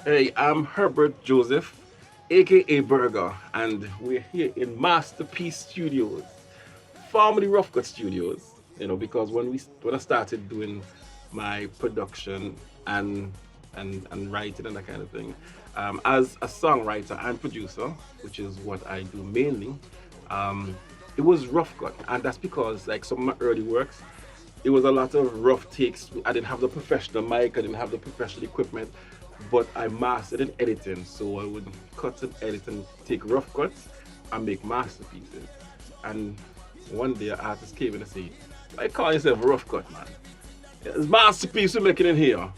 Hey, I'm Herbert Joseph, aka Burga, and we're here in Masterpiece Studios, formerly Rough Cut Studios. Because when I started doing my production and and writing and that kind of thing, as a songwriter and producer, which is what I do mainly, um, it was rough cut, and that's because like some of my early works, it was a lot of rough takes. I didn't have the professional mic, I didn't have the professional equipment, but I mastered in editing. So I would cut and edit and take rough cuts and make masterpieces. And one day an artist came in and said, "I call yourself a rough cut, man. It's masterpiece you're making in here.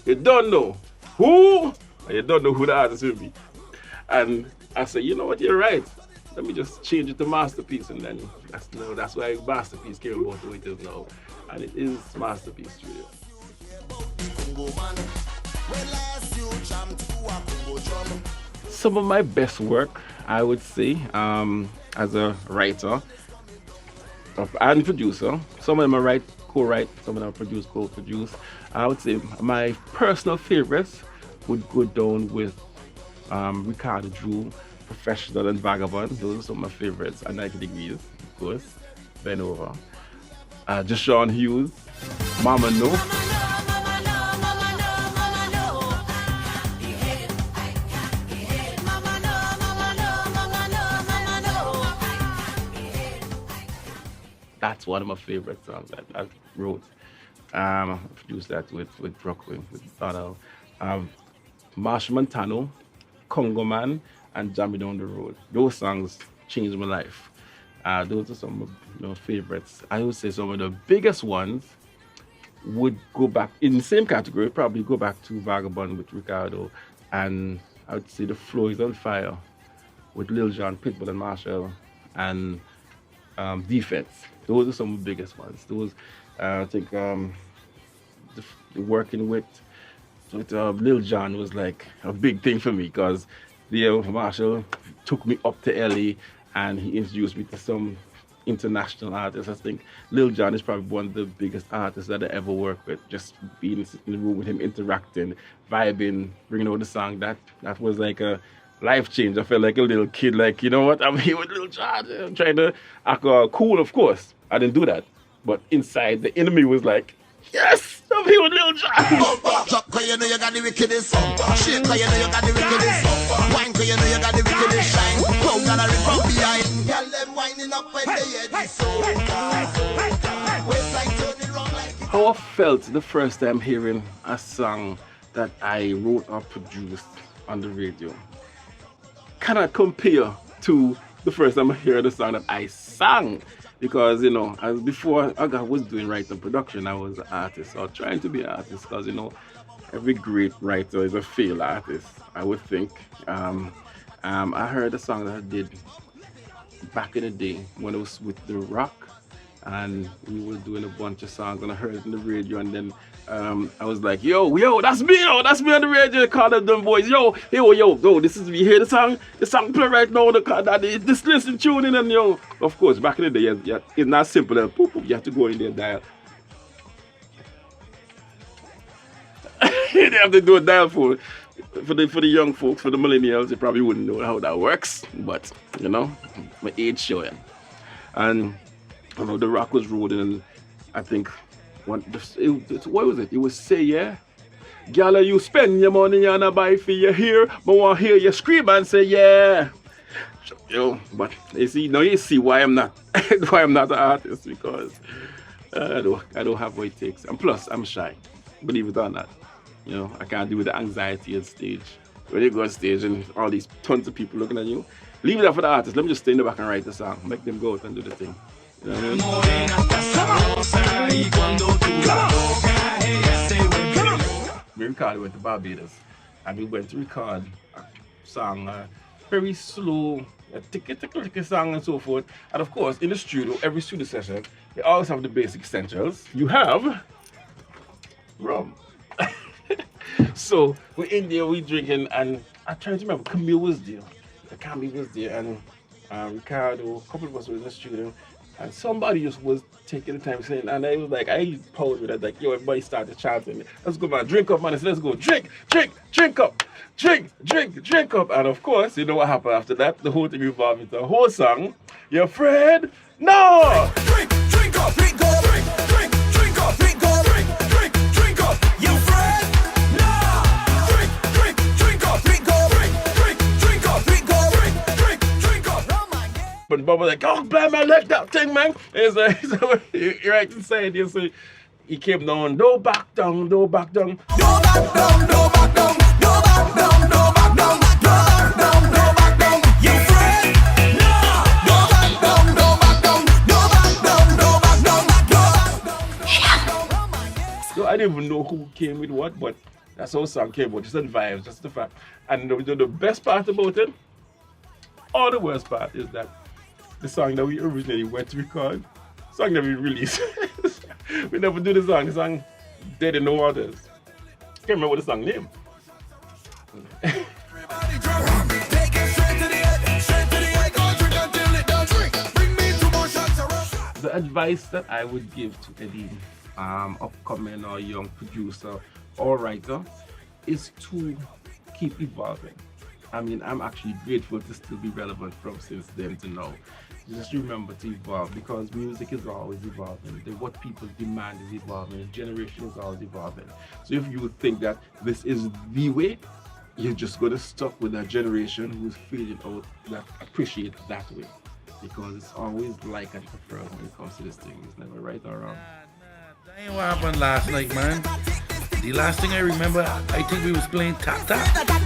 You don't know who, you don't know who the artist will be." And I said, you know what, you're right. Let me just change it to masterpiece, and then that's why masterpiece came about the way it is now, and it is Masterpiece Studio. Some of my best work, I would say, as a writer and producer. Some of them I write, co-write, some of them I produce, co-produce. I would say my personal favorites would go down with Ricardo, Drue, Professional and Vagabond. Those are some of my favorites. And 90 Degrees, of course. Bend Over. Jashan, Hughes, Mama No. That's one of my favorite songs that I wrote. I produced that with Drue, with Montano. Marshall Montano, Congo Man, and Jam Me Down the Road. Those songs changed my life. Those are some of my favorites. I would say some of the biggest ones would go back in the same category, probably go back to Vagabond with Ricardo, and I would say The Flow is on Fire with Lil Jon, Pitbull, and Machel, and Defense. Those are some of the biggest ones. Those, I think, working with Lil Jon was like a big thing for me because Marshall took me up to LA and he introduced me to some international artists. I think Lil Jon is probably one of the biggest artists that I ever worked with. Just being sitting in the room with him, interacting, vibing, bringing out the song. That was like a life change. I felt like a little kid, like, you know what, I'm here with Lil Jon. I'm trying to act cool, of course. I didn't do that. But inside, the enemy was like, yes, I'm here with Lil Jon. Cause you know you got the wickedest. Shit, cause you know you got the wickedest. Wine, cause you know you got the wickedest shine. Cloud got a rip from behind. Girl, them winding up when they hear this soca. Waistline turning wrong like it. How I felt the first time hearing a song that I wrote or produced on the radio cannot compare to the first time I heard the song that I sang. Because, as before I was doing writing production, I was an artist or trying to be an artist because, every great writer is a failed artist, I would think. I heard a song that I did back in the day when I was with The Rock, and we were doing a bunch of songs, and I heard it on the radio, and then I was like, yo, that's me on the radio. Call them boys, yo, this is, you hear the song play right now, this listen, tune in, and of course, back in the day, yeah, it's not simple, you have to go in there and dial. You have to do a dial for the young folks, for the millennials, they probably wouldn't know how that works, but, my age showing. And, The Rock was rolling, and I think, what was it? It was Say Yeah. Gala, you spend your money on a buy for your hair, but want to hear you scream and say yeah. But you see why I'm not why I'm not an artist, because I don't have what it takes. And plus I'm shy. Believe it or not. I can't deal with the anxiety on stage. When you go on stage and all these tons of people looking at you, leave it up for the artist. Let me just stay in the back and write the song. Make them go out and do the thing. You know what I mean? We recorded with the Barbados, and we went to record a song, very slow, a ticky song and so forth. And of course, in the studio, every studio session, they always have the basic essentials. You have rum. So we're in there, we drinking, and I try to remember, Camille was there. Camille was there, and Ricardo, a couple of us were in the studio. And somebody just was taking the time saying, and I was like, I posed with it, like, yo, everybody started chanting, let's go, man, drink up, man. I said, let's go, drink, drink, drink up, drink, drink, drink up. And of course, you know what happened after that? The whole thing revolved into a whole song. You're afraid? No! Drink, drink up, drink up, drink, drink, drink up, drink up, drink, drink, drink up. You afraid? No! Drink, drink, drink up, drink up, drink, drink, drink up, drink up, drink, drink, drink up. Oh my God. But Bob was like, oh, man, I like that thing, man. And so, he right inside here, so he came down, no back down, no back down. No back down, no back down, no back down, no back down, no back down, no back down. You afraid? No! No back down, no back down, no back down, no back down, no back down. Oh my God. So I didn't even know who came with what, but that's how the song came out. Just the vibes, just the fact. And the best part about it, or the worst part, is that the song that we originally went to record, the song that we released, we never do the song Dead in the Waters. Can't remember the song name. Everybody drunk, take it straight to the head, straight to the head. Go drink until it don't drink. Bring me 2 more shots of rum. The advice that I would give to any upcoming or young producer or writer is to keep evolving. I mean, I'm actually grateful to still be relevant from since then to now. Just remember to evolve, because music is always evolving. What people demand is evolving. The generation is always evolving. So if you think that this is the way, you're just going to stuck with that generation who's feeling out that appreciate that way, because it's always like and preferred when it comes to this thing. It's never right or wrong. That ain't what happened last night, man. The last thing I remember, I think we was playing tap tap.